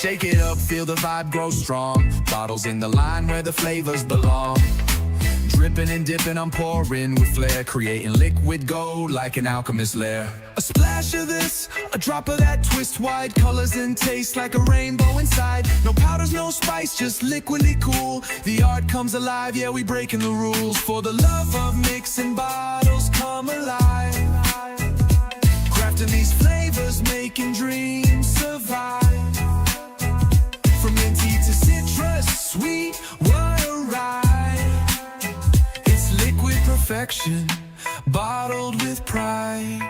Shake it up, feel the vibe grow strong. Bottles in the line where the flavors belong. Dripping and dipping, I'm pouring with flair, creating liquid gold like an alchemist's lair. A splash of this, a drop of that, twist wide colors and taste like a rainbow inside. No powders, no spice, just liquidly cool. The art comes alive, yeah, we breaking the rules. For the love of mixing bottles come alive. Crafting these flavors, making dreams survive. From minty to citrus, sweet, what a ride. It's liquid perfection, bottled with pride.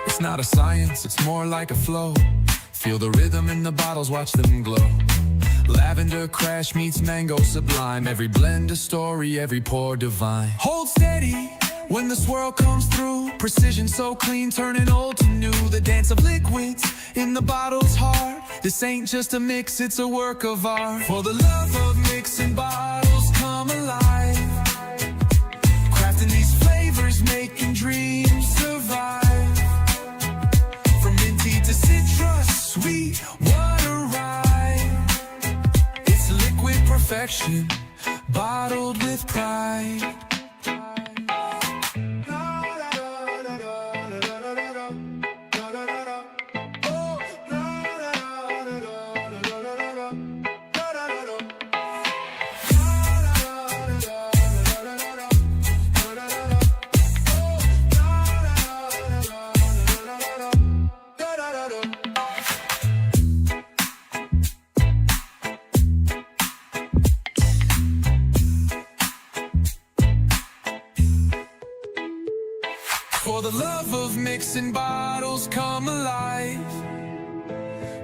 It's not a science, it's more like a flow. Feel the rhythm in the bottles, watch them glow. Lavender crash meets mango sublime. Every blend a story, every pour divine. Hold steady when the swirl comes through. Precision so clean, turning old to new. The dance of liquids in the bottle's heart. This ain't just a mix, it's a work of art. For the love of mixing bottles come alive. Crafting these flavors, making dreams survive. From minty to citrus, sweet, what a ride. It's liquid perfection, bottled with pride. For the love of mixing bottles come alive.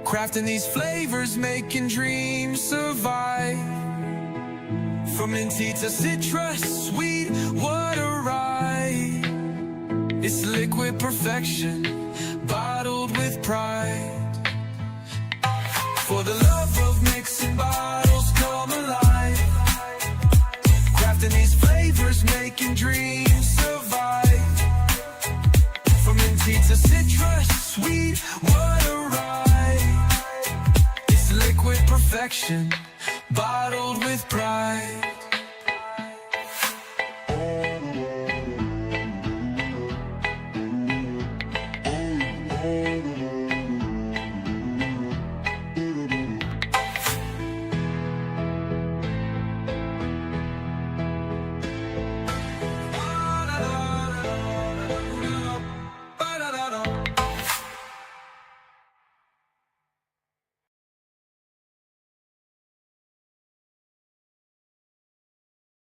Crafting these flavors, making dreams survive. From minty to citrus, sweet, what a ride. It's liquid perfection, bottled with pride. For the love of mixing bottles come alive. Crafting these flavors, making dreams survive. From minty to citrus, sweet, what a ride. It's liquid perfection, bottled with pride.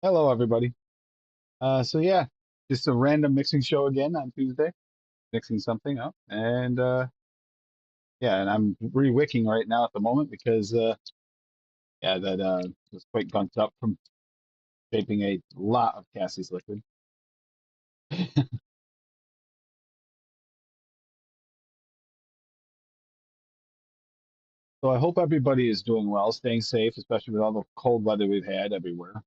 Hello, everybody. So yeah, just a random mixing show again on Tuesday, mixing something up, and yeah, and I'm re-wicking right now at the moment because yeah, that was quite gunked up from shaping a lot of Cassie's liquid. So I hope everybody is doing well, staying safe, especially with all the cold weather we've had everywhere,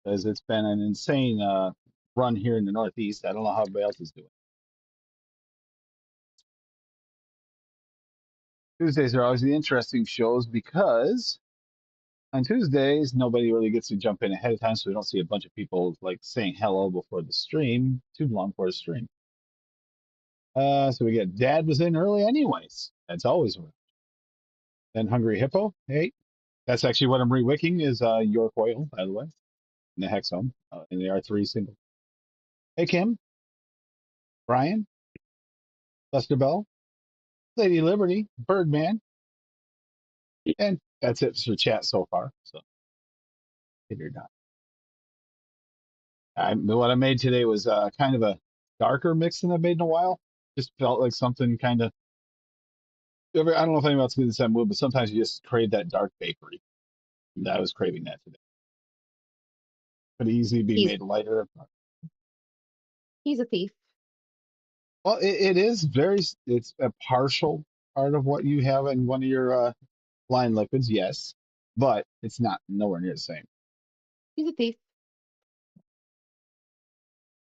because it's been an insane run here in the Northeast. I don't know how everybody else is doing. Tuesdays are always the interesting shows because on Tuesdays, nobody really gets to jump in ahead of time, so we don't see a bunch of people like saying hello before the stream, too long for a stream. So we get Dad was in early anyways. That's always work. Then Hungry Hippo, hey, that's actually what I'm re-wicking is York Oil, by the way, in the Hexome, in the R3 single. Hey, Kim, Brian, Lester Bell, Lady Liberty, Birdman, and that's it for chat so far. So figured out. What I made today was kind of a darker mix than I've made in a while. Just felt like something kind of. I don't know if anyone else gets the same mood, but sometimes you just crave that dark bakery. And I was craving that today. Could easily be made lighter. He's a thief. Well, it is very. It's a partial part of what you have in one of your line liquids, yes, but it's not nowhere near the same. He's a thief.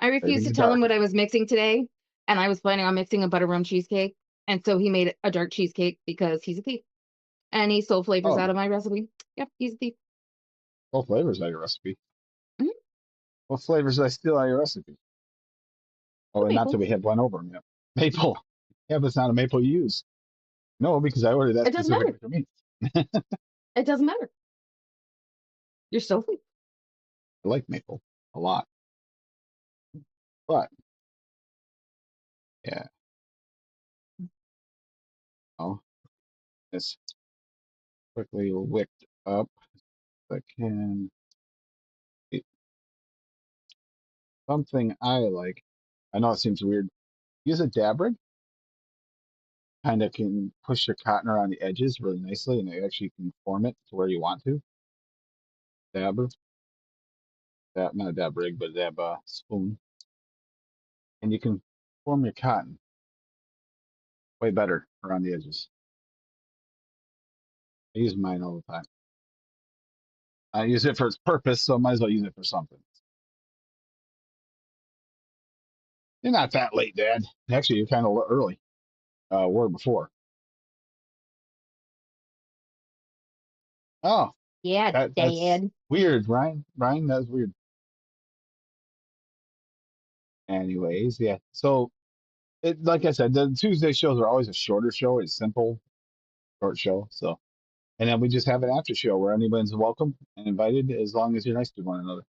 I refused to tell him what I was mixing today, and I was planning on mixing a buttermilk cheesecake. And so he made a dark cheesecake because he's a thief. And he stole flavors Oh, out of my recipe. Yep, he's a thief. what flavors are your recipe? Mhm. What flavors did I steal out of your recipe? Oh, The and not maple. till we had one over them yet. Maple. Yeah, but it's not a maple you use. No, because I ordered that It doesn't matter. specifically for me. It doesn't matter. You're still a thief. I like maple a lot. But yeah, oh, it's quickly wicked up. I can something I like. I know it seems weird. Use a dab rig. Kind of can push your cotton around the edges really nicely, and it actually can form it to where you want to. Dabber, not a dab rig, but a dab spoon, and you can form your cotton way better around the edges. I use mine all the time. I use it for its purpose, so I might as well use it for something. You're not that late, Dad. Actually, you're kind of early. Were before. Oh, Yeah, that's Dad. weird, Ryan. Ryan, that's weird. Anyways, yeah. So, like I said, the Tuesday shows are always a shorter show. It's simple, short show. So, and then we just have an after show where anyone's welcome and invited as long as you're nice to one another.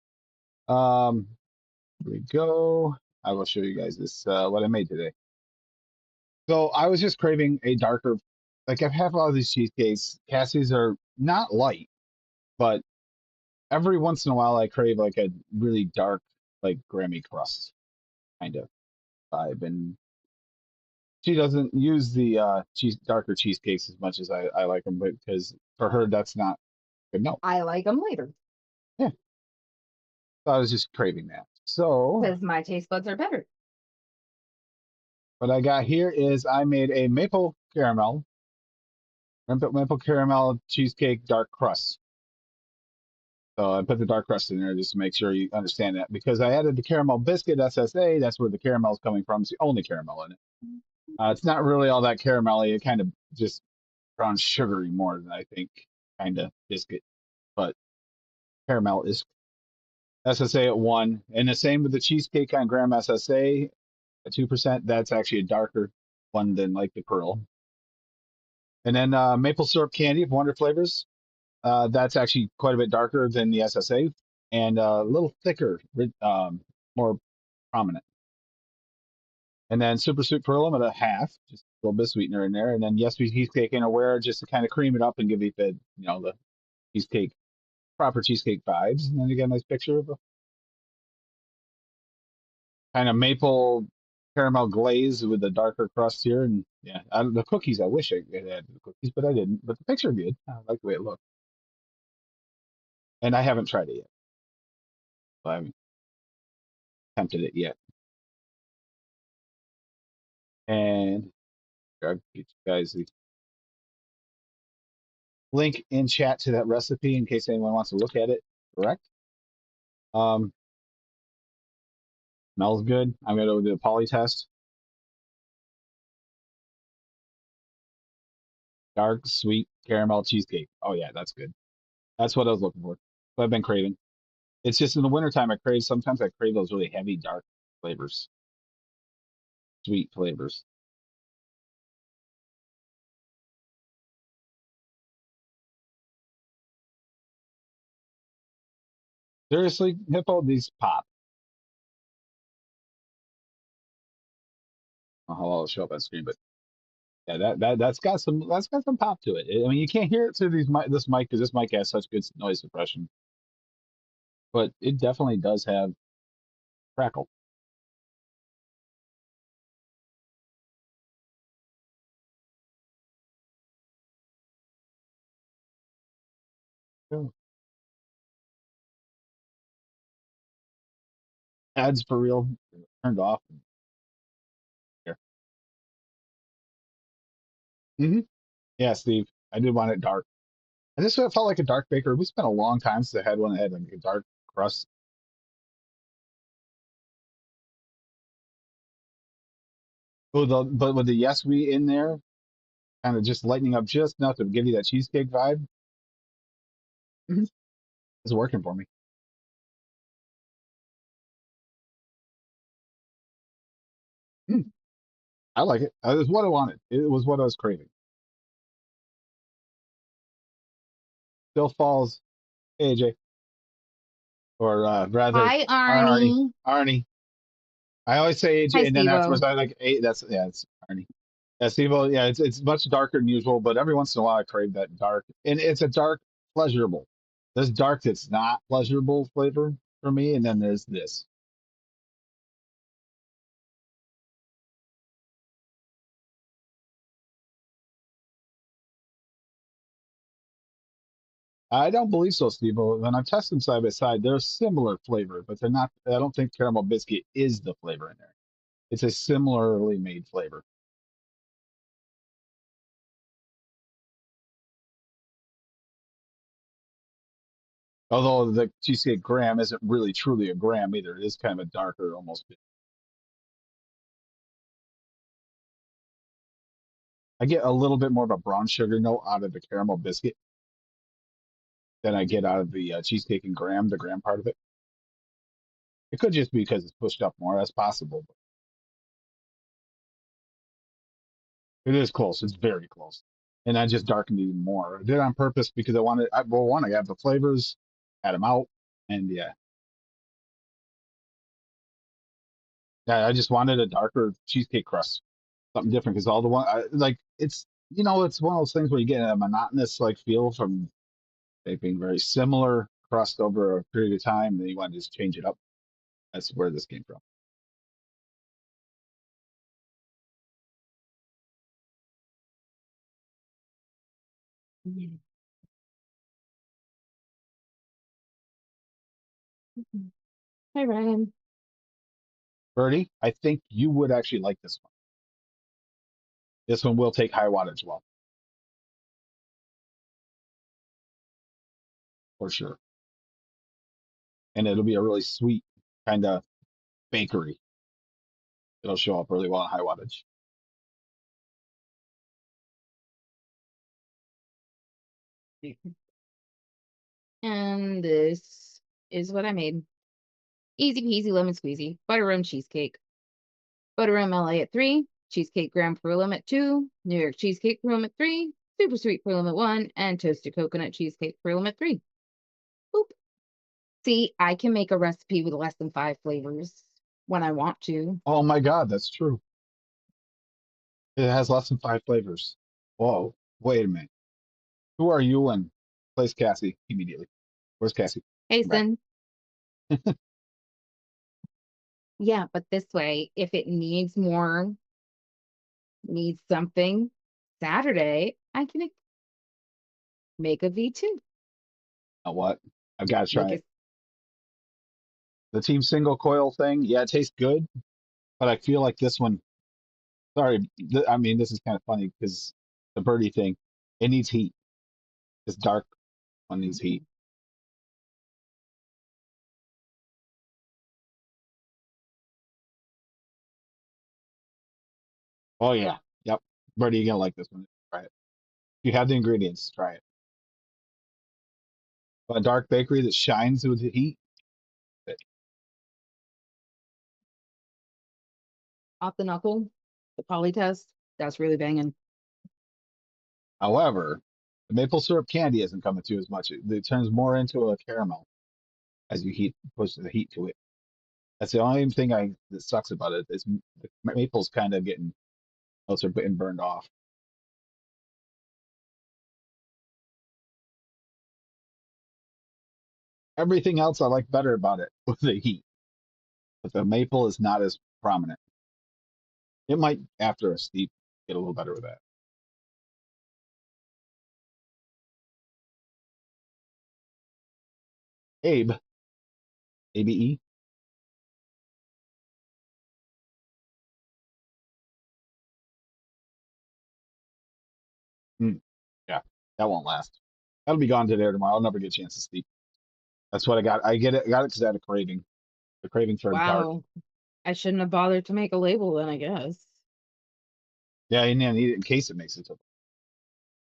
Here we go. I will show you guys this what I made today. So I was just craving a darker, like I've had a lot of these cheesecakes. Cassie's are not light, but every once in a while I crave like a really dark, like Grammy crust kind of vibe. And she doesn't use the darker cheesecakes as much as I like them, but because for her that's not good. No, I like them later yeah. So I was just craving that. So because my taste buds are better. what I got here is I made a maple caramel cheesecake dark crust. So I put the dark crust in there just to make sure you understand that because I added the caramel biscuit SSA. That's where the caramel is coming from. It's the only caramel in it. It's not really all that caramelly. It kind of just brown sugary more than I think kind of biscuit, but caramel is SSA at 1, and the same with the cheesecake on Graham SSA at 2%. That's actually a darker one than like the pearl. And then maple syrup candy of Wonder Flavors. That's actually quite a bit darker than the SSA and a little thicker, more prominent. And then Super Sweet Pearl at a half, just a little bit of sweetener in there. And then Yes Sweet Cheesecake in Aware just to kind of cream it up and give you the cheesecake, proper cheesecake vibes. And then you get a nice picture of a kind of maple caramel glaze with the darker crust here. And yeah, the cookies, I wish I had added the cookies, but I didn't. But the picture good. I like the way it looked. And I haven't tried it yet. So I haven't attempted it yet. And I'll get you guys the link in chat to that recipe in case anyone wants to look at it. Correct. Um, smells good. I'm gonna do a poly test. Dark sweet caramel cheesecake. Oh yeah, that's good. That's what I was looking for. What I've been craving. It's just in the wintertime sometimes I crave those really heavy dark flavors. Sweet flavors. Seriously, Hippo, these pop. I don't know how well it'll show up on screen, but yeah, that's got some pop to it. I mean, you can't hear it through this mic because this mic has such good noise suppression, but it definitely does have crackle. Yeah. Ads for real turned off. Here. Yeah, Steve, I did want it dark. I just felt like a dark baker. We spent a long time since I had one that had like a dark crust. Oh, but with the yes we in there, kind of just lightening up just enough to give you that cheesecake vibe, Mhm. it's working for me. Mm, I like it. It was what I wanted. It was what I was craving. Still falls AJ, or rather Hi, Arnie. Arnie. Arnie. I always say Hi, AJ, and then afterwards Stevo. I like that's yeah, it's Arnie. Yeah, Steve, yeah, it's much darker than usual, but every once in a while I crave that dark, and it's a dark pleasurable. There's dark that's not pleasurable flavor for me, and then there's this. I don't believe so, Steve. When I've tested them side by side, they're similar flavor, but they're not. I don't think caramel biscuit is the flavor in there. It's a similarly made flavor. Although the cheesecake graham isn't really truly a graham either. It is kind of a darker, almost. I get a little bit more of a brown sugar note out of the caramel biscuit than I get out of the cheesecake and graham, the graham part of it. It could just be because it's pushed up more. That's possible. But it is close. It's very close. And I just darkened it even more. I did it on purpose because I wanted, well, one, I have the flavors, add them out. And yeah, I just wanted a darker cheesecake crust, something different. Because all the one, like, it's, it's one of those things where you get a monotonous, like, feel from it being very similar crust over a period of time. And then you want to just change it up. That's where this came from. Mhm. Hi, Ryan. Birdie, I think you would actually like this one. This one will take high wattage well, for sure. And it'll be a really sweet kind of bakery. It'll show up really well in high wattage. And this is what I made. Easy peasy lemon squeezy. Butterrum cheesecake. Butterrum LA at 3. Cheesecake Graham Pearlum at 2. New York Cheesecake Pearlum at 3. Super Sweet Pearlum at 1. And Toasted Coconut Cheesecake Pearlum at 3. Boop. See, I can make a recipe with less than 5 flavors when I want to. Oh my God, that's true. It has less than 5 flavors. Whoa, wait a minute. Who are you? And place Cassie immediately. Where's Cassie? Hey, Come back. Sin. Yeah, but this way, if it needs more, needs something Saturday, I can make a V2. Know what? I've got to try Make it. it. The team single coil thing, yeah, it tastes good, but I feel like this one, sorry, I mean, this is kind of funny because the birdie thing, it needs heat. This dark one needs heat. Oh yeah. Yep. Birdie, you're gonna like this one. Try it. If you have the ingredients, try it. A dark bakery that shines with the heat. Off the knuckle, the poly test, that's really banging. However, the maple syrup candy isn't coming through as much. It turns more into a caramel as you push the heat to it. That's the only thing that sucks about it is the maple's kind of getting notes are getting burned off. Everything else I like better about it with the heat, but the maple is not as prominent. It might after a steep get a little better with that. Abe, ABE. Mm, yeah, that won't last. That'll be gone today or tomorrow. I'll never get a chance to steep. That's what I got. I get it. I got it because I had a craving. The craving for a dark. Wow. I shouldn't have bothered to make a label then, I guess. Yeah, you need to eat it in case it makes it to.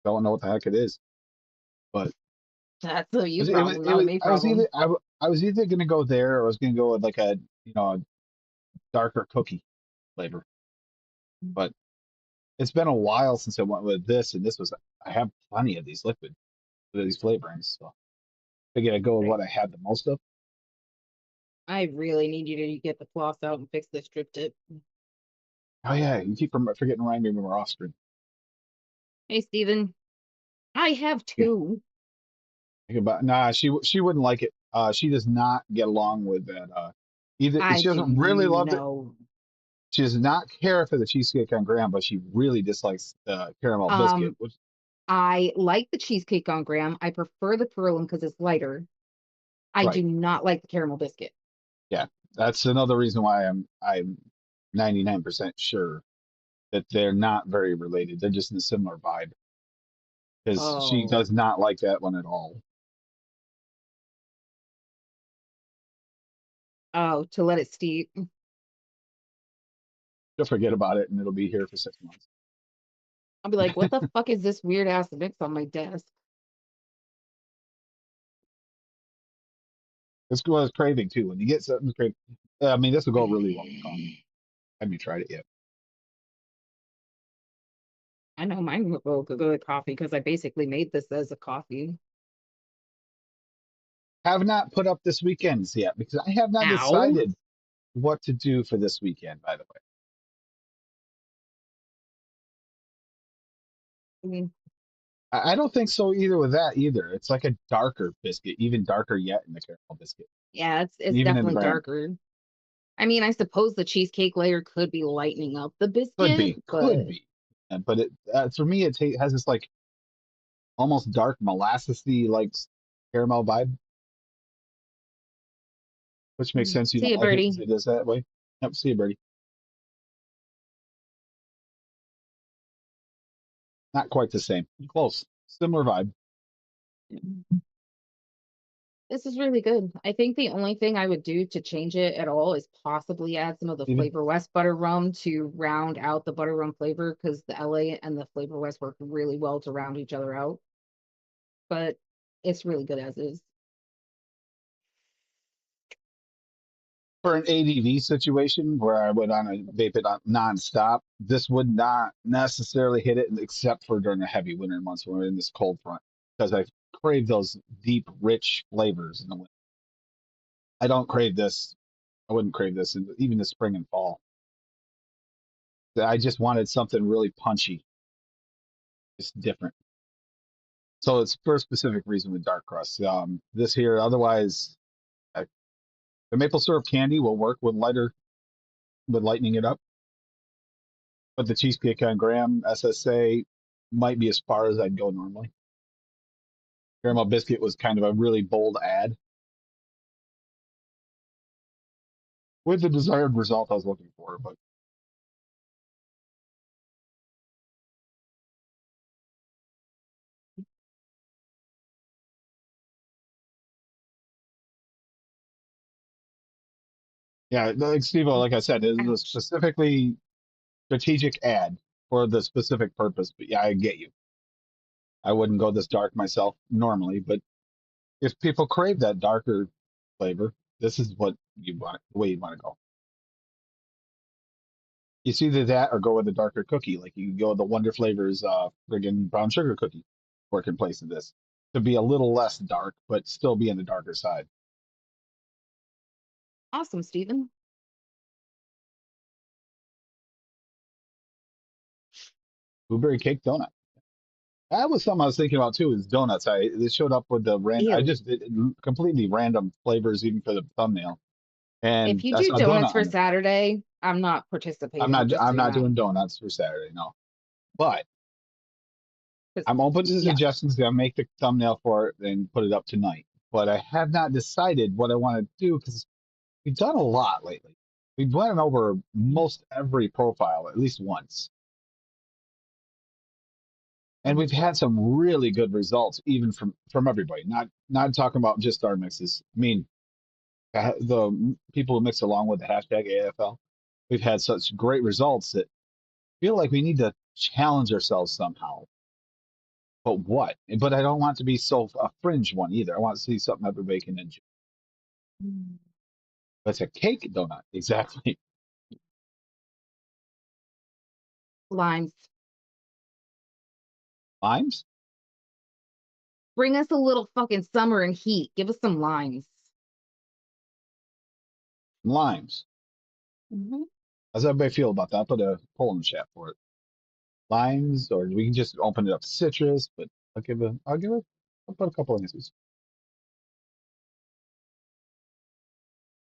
Don't know what the heck it is, but That's a you it was problem, not a me I was problem. I was either gonna go there or I was gonna go with like a a darker cookie flavor. But it's been a while since I went with this, and this was I have plenty of these flavorings, so I figured I'd go with Right. what I had the most of. I really need you to get the floss out and fix this drip tip. Oh yeah, you keep forgetting to remind me when we're off screen. Hey, Steven, I have Yeah, two. think about nah, she wouldn't like it. She does not get along with that. Either I she doesn't didn't really love it. know. She does not care for the cheesecake on graham, but she really dislikes the caramel biscuit, Um, which I like the cheesecake on graham. I prefer the Perulum because it's lighter. I right. do not like the caramel biscuit. Yeah, that's another reason why I'm 99% sure that they're not very related. They're just in a similar vibe because she Oh, does not like that one at all. oh, to let it steep. She'll forget about it and it'll be here for 6 months. I'll be like, what the fuck is this weird ass mix on my desk? It's what it's craving too. When you get something craving, I mean, this will go really well with coffee. Have you tried it yet? I know mine will go with coffee because I basically made this as a coffee. Have not put up this weekend's yet because I have not Ow. decided what to do for this weekend, by the way. Mm, I don't think so either with that either. It's like a darker biscuit, even darker yet in the caramel biscuit, yeah, and it's even in the definitely graham. darker. I mean, I suppose the cheesecake layer could be lightening up the biscuit, Could but be, but it for me has this like almost dark molassesy like caramel vibe, which makes sense. You see don't you, like it because Birdie. it is that way. Yep, see you, Birdie. Not quite the same. Close, similar vibe. This is really good. I think the only thing I would do to change it at all is possibly add some of the Even Flavor West butter rum to round out the butter rum flavor because the LA and the Flavor West work really well to round each other out. But it's really good as is. for an ADV situation where I would on a vape it on nonstop, this would not necessarily hit it except for during the heavy winter months when we're in this cold front because I crave those deep, rich flavors in the winter. I don't crave this. I wouldn't crave this even the spring and fall. I just wanted something really punchy, just different. So it's for a specific reason with dark crust. This here, otherwise, I, the maple syrup candy will work with lightening it up. But the cheesecake on graham SSA might be as far as I'd go normally. Caramel biscuit was kind of a really bold ad with the desired result I was looking for. But yeah, like Steve, like I said, it is a Ouch. specifically strategic ad for the specific purpose. But yeah, I get you. I wouldn't go this dark myself normally, but if people crave that darker flavor, this is what you want, the way you want to go. It's either that or go with a darker cookie. Like you can go with the Wonder Flavors friggin' brown sugar cookie work in place of this to be a little less dark, but still be in the darker side. Awesome, Stephen. Blueberry cake donut. That was something I was thinking about too. Is donuts. It showed up with the random. I Ew. just did completely random flavors even for the thumbnail, If and you I do saw donuts donut for on there. Saturday, I'm not participating, just so I'm you not know. doing donuts for Saturday. No, but 'Cause- I'm open to yeah. suggestions. I'll make the thumbnail for it and put it up tonight. But I have not decided what I want to do because we've done a lot lately. We've went over most every profile at least once, and we've had some really good results, even from everybody. Not talking about just our mixes. I mean, the people who mix along with the hashtag AFL. We've had such great results that I feel like we need to challenge ourselves somehow. But what? But I don't want to be so a fringe one either. I want to see something everybody can enjoy. But it's a cake donut, exactly. Limes. Limes, Bring us a little fucking summer and heat. Give us some limes. limes. Mhm. How's everybody feel about that? Put a poll in the chat for it. Limes, or we can just open it up to citrus. But I'll put a couple of answers.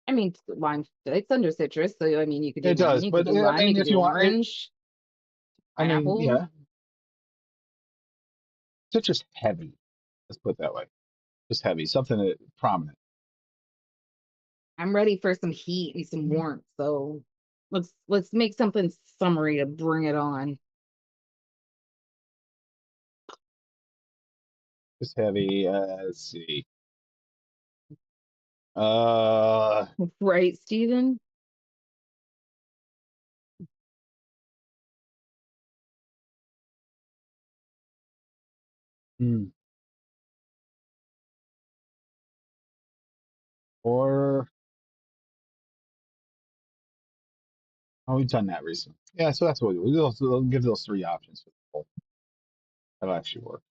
I mean, lime. It's under citrus, so I mean, you could do It lemon, does, you could but do I lime, you mean, could if do you want it, orange, I mean, pineapple. yeah, citrus heavy. Let's put it that way. Just heavy, something that prominent. I'm ready for some heat and some warmth. So let's make something summery to bring it on. Just heavy. Let's see. Uh, Right, Steven? hmm. Or oh, we've done that recently. Yeah, so that's what we'll give those three options for the poll. That'll actually work.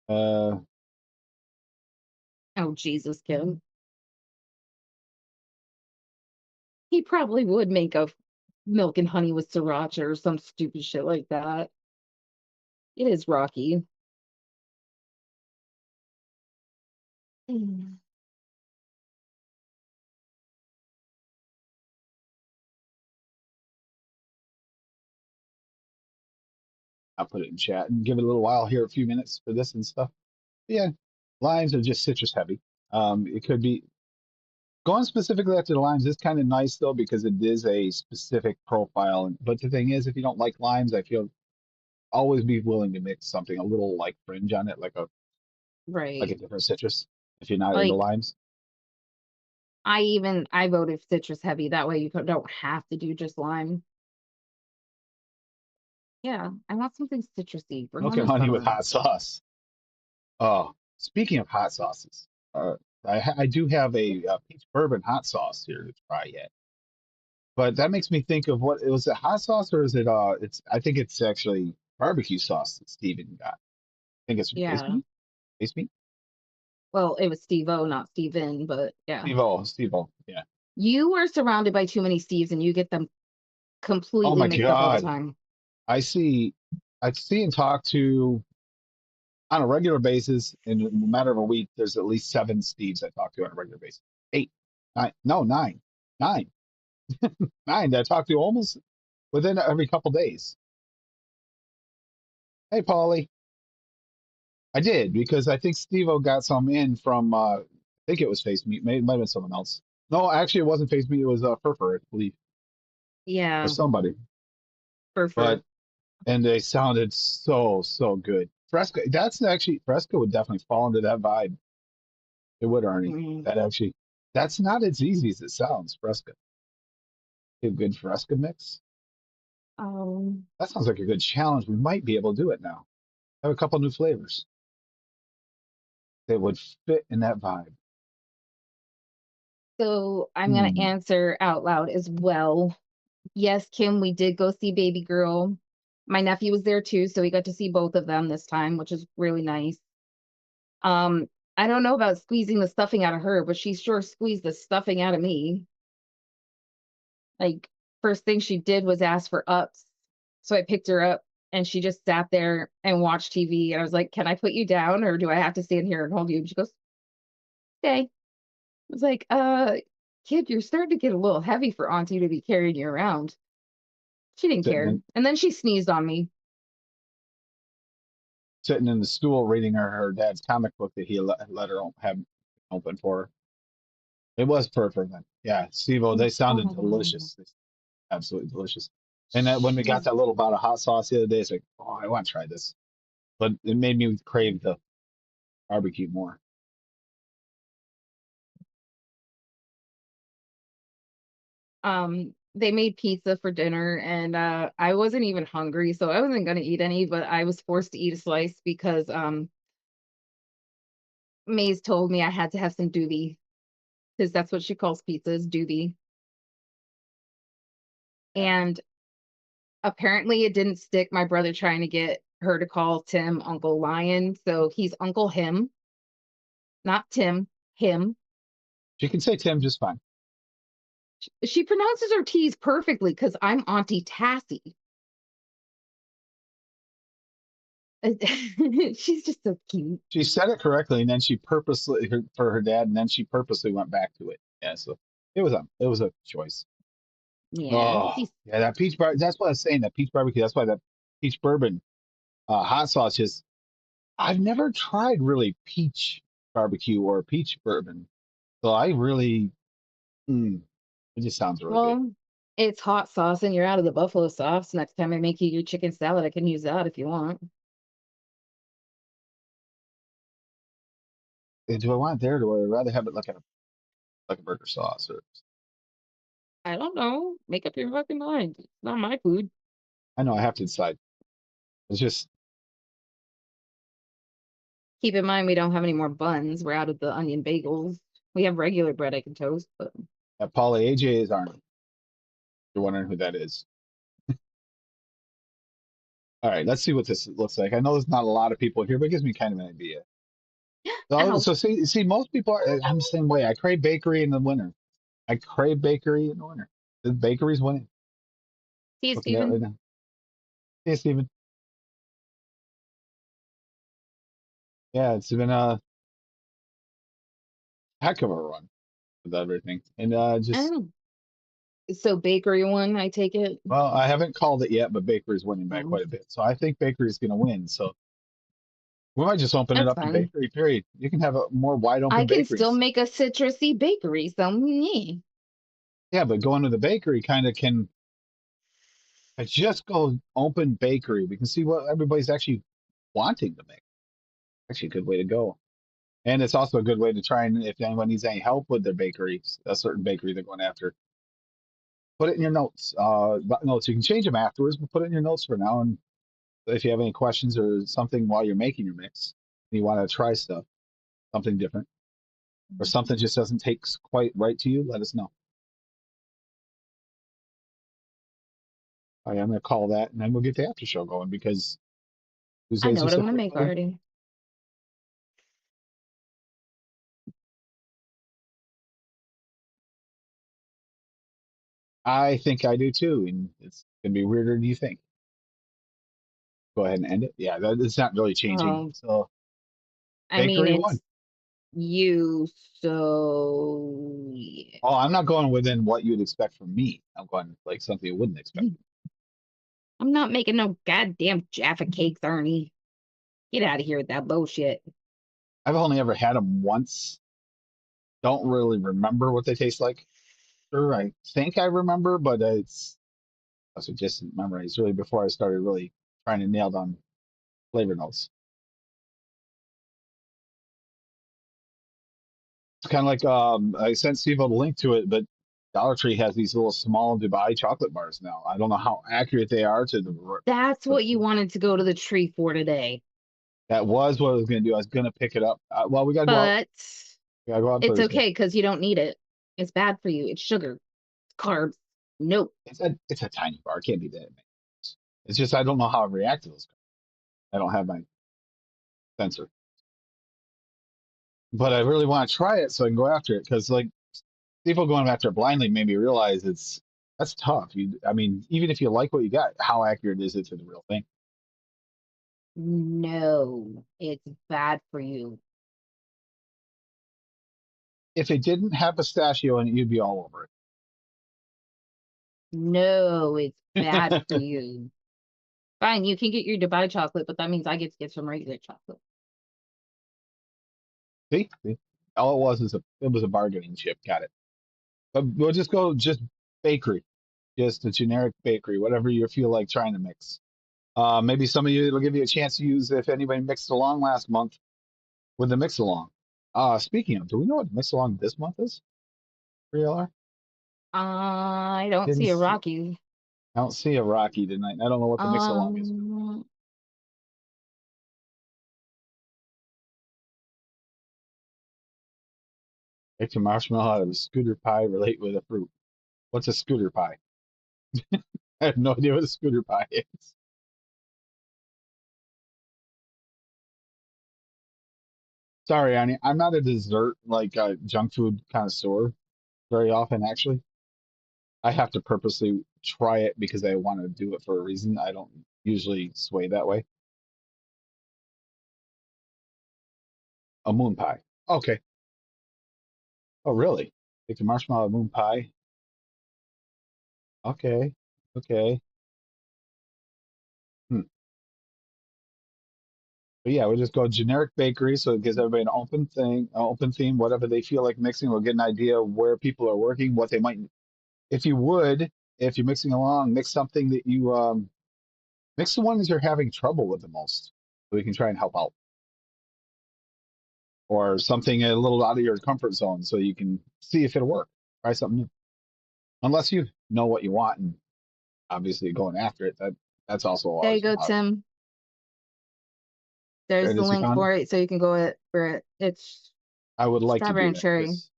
Uh, Oh, Jesus, Kim. He probably would make a milk and honey with sriracha or some stupid shit like that. It is Rocky. Mm. I'll put it in chat and give it a little while here, a few minutes for this and stuff. Yeah, limes are just citrus heavy. It could be going specifically after the limes is kind of nice though because it is a specific profile. But the thing is, if you don't like limes, I feel always be willing to mix something a little like fringe on it, like a Right. different citrus. If you're not into Like limes, I voted citrus heavy. That way you don't have to do just lime. Yeah, I want something citrusy. Bring milk on and the honey with summer. hot sauce. Oh, speaking of hot sauces, I do have a peach bourbon hot sauce here to try yet. But that makes me think of what it was, it hot sauce or is it it's I think it's actually barbecue sauce that Steven got. I think it's from Face Yeah. Meat. Face Meat? Well, it was Steve-O, not Steven, but yeah. Steve-O, yeah. You are surrounded by too many Steves and you get them Oh completely my mixed up all the God. time. I see I see and talk to on a regular basis in a matter of a week, there's at least 7 Steves I talk to on a regular basis. 8, 9, no, 9. 9. 9 that I talk to almost within every couple days. Hey Paulie. I did because I think Steve-O got some in from I think it was Face Meat. Maybe it might have been someone else. No, actually it wasn't Face Meat, it was Furfur, I believe, or Yeah, somebody. for But and they sounded so good. Fresca, that's actually Fresca would definitely fall into that vibe. It would, Arnie. mm, That actually that's not as easy as it sounds, Fresca. A good Fresca mix. um That sounds like a good challenge. We might be able to do it now. Have a couple new flavors that would fit in that vibe. so I'm gonna Hmm. answer out loud as well. Yes, Kim, we did go see Baby Girl. My nephew was there too, so we got to see both of them this time, which is really nice. Um, I don't know about squeezing the stuffing out of her, but she sure squeezed the stuffing out of me. Like, first thing she did was ask for ups. So I picked her up and she just sat there and watched TV. And I was like, "Can I put you down or do I have to stand here and hold you?" And she goes, "Okay." I was like, kid, you're starting to get a little heavy for Auntie to be carrying you around." She didn't Sitting care. in And then she sneezed on me. sitting in the stool reading her dad's comic book that he let her have open for her. It was perfect then. Yeah, Steve-O, they sounded Oh, delicious. Absolutely delicious. And that when we got she's that little bottle of hot sauce the other day, it's like, oh, I want to try this. But it made me crave the barbecue more. um they made pizza for dinner, and I wasn't even hungry, so I wasn't gonna eat any, but I was forced to eat a slice because Maze told me I had to have some doobie because that's what she calls pizzas, doobie. And apparently it didn't stick. My brother trying to get her to call Tim Uncle Lion, so he's Uncle Him, not Tim, him. She can say Tim just fine. She pronounces her T's perfectly because I'm Auntie Tassie. She's just so cute. She said it correctly, and then she purposely for her dad, and then she purposely went back to it. Yeah, so it was a choice. Yeah, Oh, she's yeah, that peach bar. That's what I was saying. That peach barbecue. That's why that peach bourbon hot sauce is. I've never tried really peach barbecue or peach bourbon, so I really. Mm, it just sounds really good. well, it's hot sauce and you're out of the buffalo sauce. Next time I make you your chicken salad, I can use that if you want. Do I want it there, or would I rather have it like a burger sauce? Or I don't know. Make up your fucking mind. It's not my food. I know I have to decide. It's just Keep in mind we don't have any more buns. We're out of the onion bagels. We have regular bread I can toast, but Paula AJ is Arnie. You're wondering who that is. All right, let's see what this looks like. I know there's not a lot of people here, but it gives me kind of an idea. So, ow. so see, most people are. I'm the same way. I crave bakery in the winter. I crave bakery in the winter. The bakery's winning. See you, Looking at it right Steven. now. Hey, Steven. Yeah, it's been a heck of a run with everything, and just Oh. So bakery one, I take it. well, I haven't called it yet, but bakery's winning by Oh, quite a bit. So I think bakery's going to win. So we might just open it that's up to fine. bakery. Period. You can have a more wide I open can still bakeries. make a citrusy bakery, so yeah. Yeah, but going to the bakery kind of can. I just go open bakery. We can see what everybody's actually wanting to make. Actually, a good way to go. And it's also a good way to try and if anyone needs any help with their bakery, a certain bakery they're going after, put it in your notes. Notes. You can change them afterwards, but put it in your notes for now. And if you have any questions or something while you're making your mix, and you want to try stuff, something different, or something just doesn't taste quite right to you, let us know. All right, I'm going to call that, and then we'll get the after show going because I Tuesdays know are what I'm so gonna quick make moving. already. I think I do too, and it's going to be weirder than you think. Go ahead and end it. Yeah, it's not really changing. Oh, So I mean bakery one. it's you, so yeah. Oh, I'm not going within what you'd expect from me. I'm going like something you wouldn't expect. I'm not making no goddamn Jaffa cakes, Ernie. Get out of here with that bullshit. I've only ever had them once. Don't really remember what they taste like. Sure, I think I remember, but it's also distant memory. It's really before I started really trying to nail down flavor notes. It's kind of like I sent Steve a link to it, but Dollar Tree has these little small Dubai chocolate bars now. I don't know how accurate they are to That's the what you wanted to go to the tree for today. that was what I was going to do. I was going to pick it up. Well, we got to go out. But We got to go out it's Thursday. okay because you don't need it. It's bad for you. It's sugar, it's carbs. Nope. It's a tiny bar. It can't be that big. It's just I don't know how I react to those. I don't have my sensor, but I really want to try it so I can go after it because like people going after it blindly made me realize that's tough. I mean, even if you like what you got, how accurate is it to the real thing? No, it's bad for you. If it didn't have pistachio in it, you'd be all over No, it's bad for it. you. Fine, you can get your Dubai chocolate, but that means I get to get some regular chocolate. See, all it was it was a bargaining chip. Got it. But we'll just go just bakery, just a generic bakery, whatever you feel like trying to mix. Maybe some of you it'll give you a chance to use if anybody mixed along last month with the mix along. Speaking of, do we know what mix along this month is for ELR? I don't Didn't see a see, Rocky. I don't see a Rocky tonight. I don't know what the mix along is. Um, Make a marshmallow out of a scooter pie relate with a fruit. What's a scooter pie? I have no idea what a scooter pie is. Sorry, Annie. I'm not a dessert like junk food connoisseur very often, actually. I have to purposely try it because I want to do it for a reason. I don't usually sway that way. A moon pie. Okay. Oh, really? Make a marshmallow moon pie. Okay. Okay. Hmm. But yeah, we just go generic bakery, so it gives everybody an open thing, an open theme, whatever they feel like mixing. We'll get an idea of where people are working, what they might. If you would, if you're mixing along, mix something that you mix the ones you're having trouble with the most, so we can try and help out, or something a little out of your comfort zone, so you can see if it'll work. Try something new. Unless you know what you want and obviously going after it, that's also there you always go, a positive. Tim. There There's it the is, you link found it. for it, so you can go for it. It's I would like to strawberry do and that cherry. because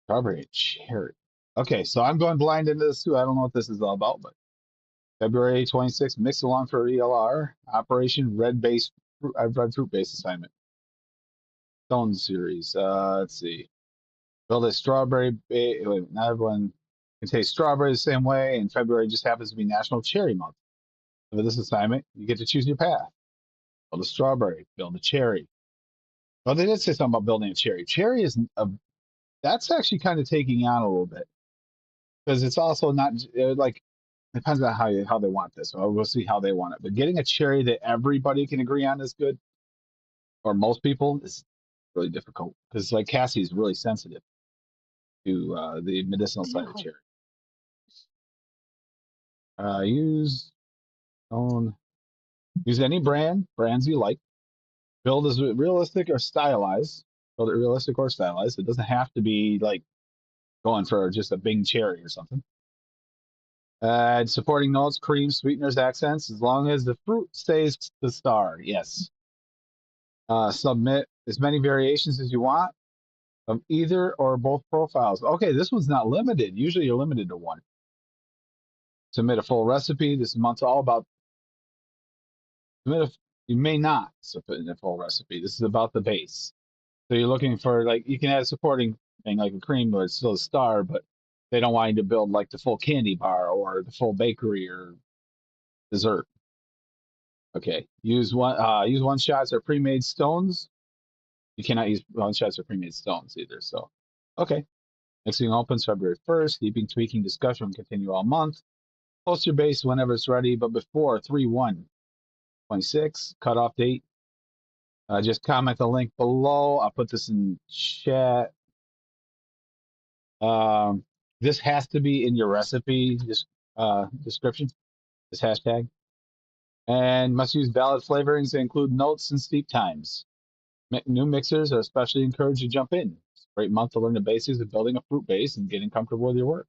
strawberry and cherry. Okay, so I'm going blind into this too. I don't know what this is all about, but February 26th, mix along for ELR, Operation Red Base, Red Fruit Base assignment. Stone series. Let's see. Build a strawberry. Wait, not everyone can taste strawberry the same way, and February just happens to be National Cherry Month. For this assignment, you get to choose your path. Build a strawberry, build a cherry. Well, they did say something about building a cherry. Cherry is that's actually kind of taking on a little bit because it's also not like depends on how they want this. So we'll see how they want it. But getting a cherry that everybody can agree on is good, or most people, is really difficult because like Cassie is really sensitive to the medicinal side of No. cherry. Use own use any brands you like. Build as realistic or stylized. Build it realistic or stylized. It doesn't have to be like going for just a Bing cherry or something. Add supporting notes, creams, sweeteners, accents, as long as the fruit stays the star. Yes. Submit as many variations as you want of either or both profiles. Okay, this one's not limited. Usually you're limited to one. Submit a full recipe. This month's all about submit a, you may not submit a full recipe. This is about the base. So you're looking for like you can add a supporting thing like a cream, but it's still a star, but they don't want you to build like the full candy bar or the full bakery or dessert. Okay. Use one shots or pre-made stones. You cannot use one shots or pre-made stones either. So okay. Mixing opens February 1st. Deeping tweaking discussion will continue all month. Post your base whenever it's ready, but before 3/1/26 cutoff date. Just comment the link below. I'll put this in chat. Um, this has to be in your recipe description, this hashtag. And must use valid flavorings that include notes and steep times. New mixers are especially encouraged to jump in. It's a great month to learn the basics of building a fruit base and getting comfortable with your work.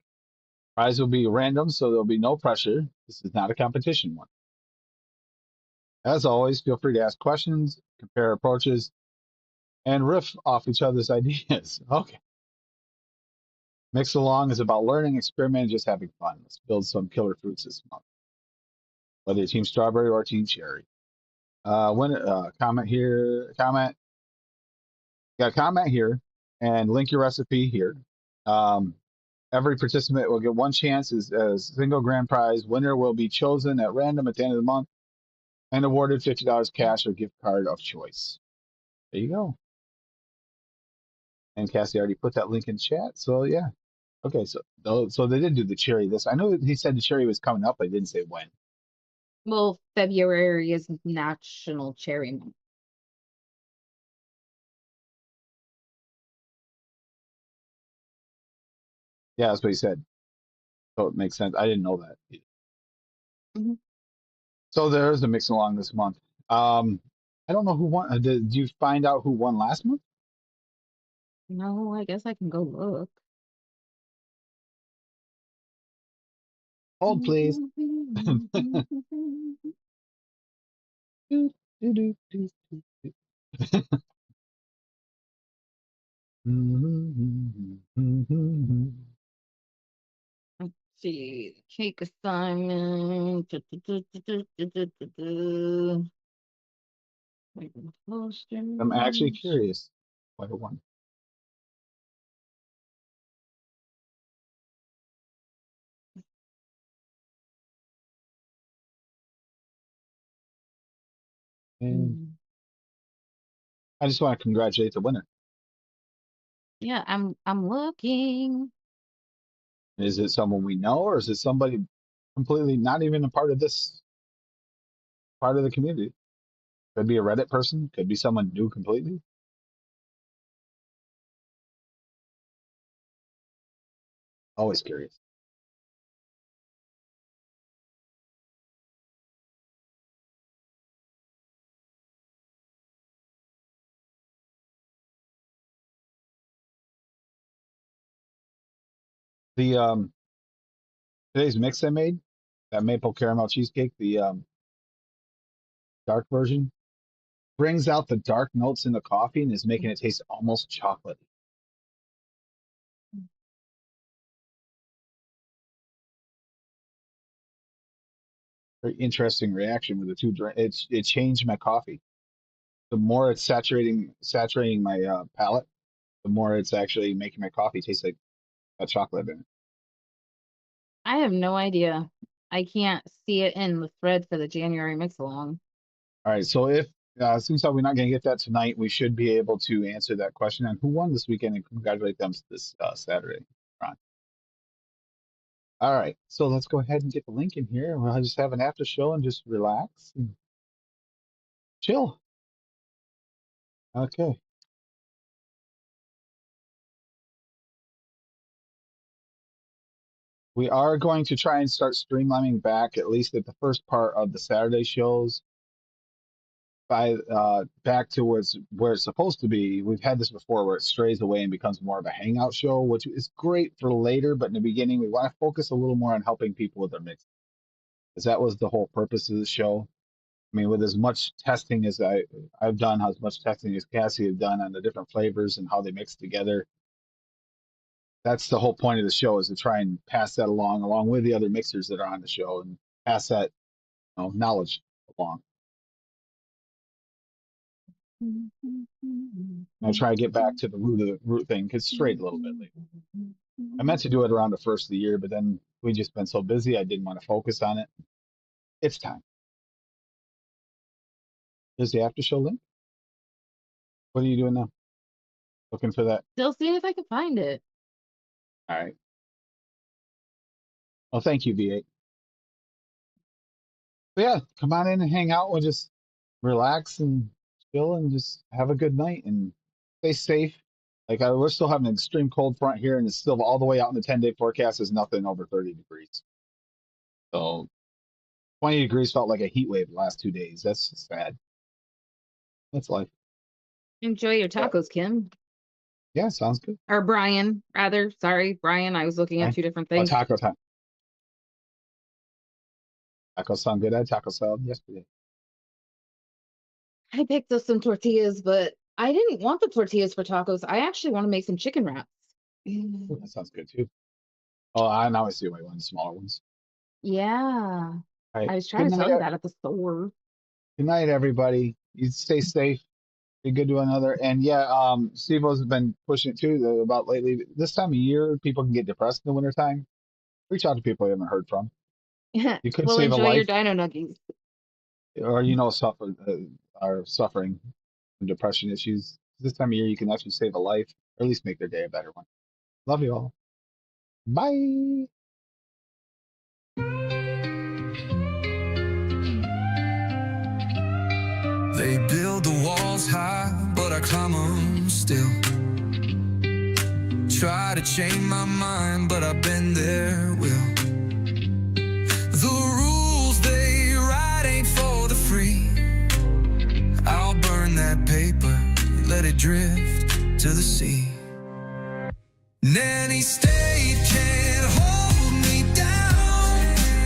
Prize will be random, so there'll be no pressure. This is not a competition one. As always, feel free to ask questions, compare approaches, and riff off each other's ideas. Okay. Mix along is about learning, experimenting, just having fun. Let's build some killer fruits this month, whether you're team strawberry or team cherry. Comment here, got a comment here, and link your recipe here. Um, every participant will get one chance as a single grand prize. Winner will be chosen at random at the end of the month and awarded $50 cash or gift card of choice. There you go. And Cassie already put that link in chat. So yeah. Okay, so they did do the cherry this. I know that he said the cherry was coming up, but he didn't say when. Well, February is National Cherry Month. Yeah, that's what he said. So it makes sense. I didn't know that. Mhm. So there's a mix along this month. I don't know who won. Did you find out who won last month? No, I guess I can go look. Hold, please. Do, do, do, do, do. Let's see. Cake assignment. I'm actually curious. What one? And I just want to congratulate the winner. Yeah, I'm looking. Is it someone we know, or is it somebody completely not even a part of this part of the community? Could be a Reddit person, could be someone new completely. Always curious. The today's mix I made, that maple caramel cheesecake, the dark version, brings out the dark notes in the coffee and is making it taste almost chocolatey. Very interesting reaction with the two drinks. It changed my coffee. The more it's saturating my palate, the more it's actually making my coffee taste like a chocolate in it. I have no idea. I can't see it in the thread for the January mix along. All right, so if since we're not going to get that tonight, we should be able to answer that question on who won this weekend and congratulate them this Saturday. Ron. All right, so let's go ahead and get the link in here. We'll just have an after show and just relax and chill. Okay. We are going to try and start streamlining back, at least at the first part of the Saturday shows, by back to where it's supposed to be. We've had this before where it strays away and becomes more of a hangout show, which is great for later, but in the beginning we want to focus a little more on helping people with their mix, because that was the whole purpose of the show. I mean, with as much testing as I've done, as much testing as Cassie has done on the different flavors and how they mix together, that's the whole point of the show, is to try and pass that along with the other mixers that are on the show, and pass that knowledge along. I'll try to get back to the root thing, because strayed a little bit lately. I meant to do it around the first of the year, but then we just been so busy I didn't want to focus on it. It's time. Here's the after show link. What are you doing now? Looking for that? Still seeing if I can find it. All right. Well, thank you, V8. But yeah, come on in and hang out. We'll just relax and chill and just have a good night and stay safe. Like we're still having an extreme cold front here, and it's still all the way out in the 10-day forecast is nothing over 30 degrees. So 20 degrees felt like a heat wave the last 2 days. That's just sad. That's life. Enjoy your tacos, Kim. Yeah, sounds good. Or Brian, rather. Sorry, Brian. I was looking at two different things. Taco time. Tacos sound good. I had taco salad yesterday. I picked up some tortillas, but I didn't want the tortillas for tacos. I actually want to make some chicken wraps. Ooh, that sounds good too. Oh, I now I see why you want the smaller ones. Yeah. Right. I was trying to tell you that at the store. Good night, everybody. You stay safe. Be good to another. And yeah, Steve-O's been pushing it too about lately. This time of year, people can get depressed in the wintertime. Reach out to people you haven't heard from. You could Well, save a enjoy life. your dino nuggies. Or are suffering from depression issues. This time of year, you can actually save a life, or at least make their day a better one. Love you all. Bye. They build the walls high, but I climb them still. Try to change my mind, but I've been there, will. The rules they write ain't for the free. I'll burn that paper, let it drift to the sea. Nanny state can't hold me down.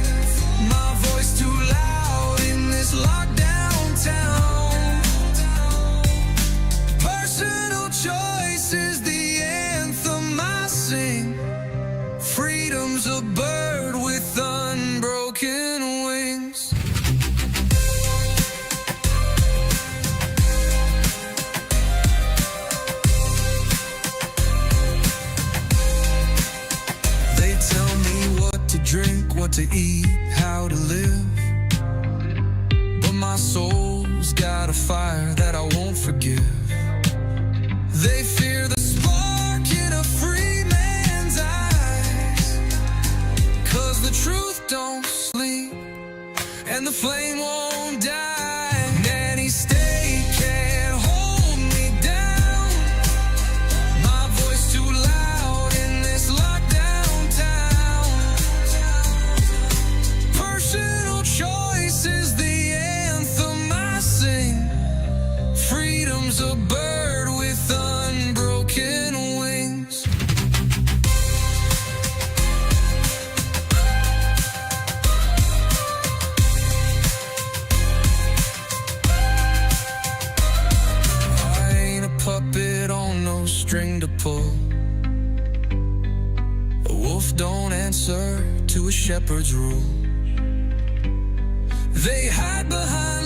to eat, how to live. But my soul's got a fire that I won't forgive. They fear the spark in a free man's eyes, 'cause the truth don't sleep and the flame won't die. Nanny state can't hold me down. My voice too loud in this lockdown town. Personal choice is the anthem I sing. Freedom's a bird with unbroken wings. I ain't a puppet on no string to pull. A wolf don't answer to a shepherd's rule. They hide behind